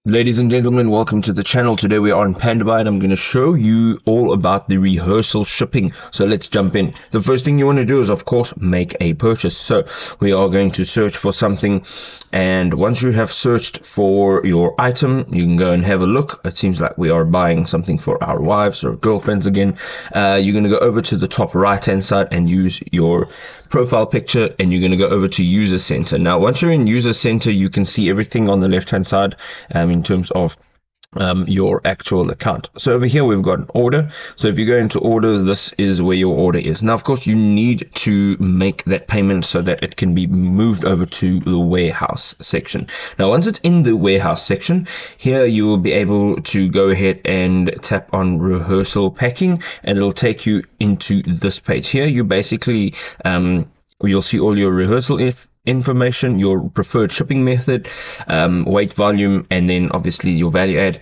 Ladies and gentlemen, welcome to the channel. Today we are on PandaBuy and I'm going to show you all about the rehearsal shipping. So let's jump in. The first thing you want to do is, of course, make a purchase. So we are going to search for something, and once you have searched for your item, you can go and have a look. It seems like we are buying something for our wives or girlfriends again. You're going to go over to the top right hand side and use your profile picture, and you're going to go over to user center. Now once you're in user center, you can see everything on the left hand side in terms of your actual account. So over here we've got an order. So if you go into orders, this is where your order is. Now of course you need to make that payment so that it can be moved over to the warehouse section. Now once it's in the warehouse section, here you will be able to go ahead and tap on rehearsal packing, and it'll take you into this page. Here you basically you'll see all your rehearsal information, your preferred shipping method, weight, volume, and then obviously your value add.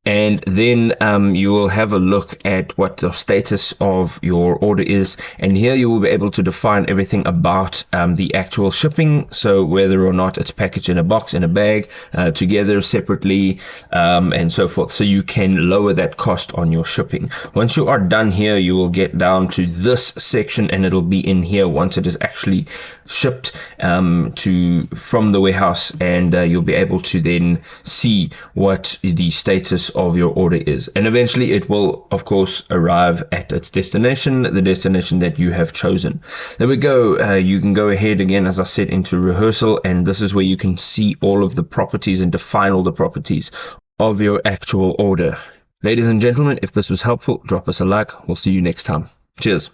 And then you will have a look at what the status of your order is, and here you will be able to define everything about the actual shipping, so whether or not it's packaged in a box, in a bag, together, separately, and so forth, so you can lower that cost on your shipping. Once you are done here, you will get down to this section, and it'll be in here once it is actually shipped from the warehouse, and you'll be able to then see what the status of your order is, and eventually it will of course arrive at its destination, the destination that you have chosen. There we go. You can go ahead again, as I said, into rehearsal, and this is where you can see all of the properties and define all the properties of your actual order. Ladies and gentlemen, if this was helpful, drop us a like. We'll see you next time. Cheers.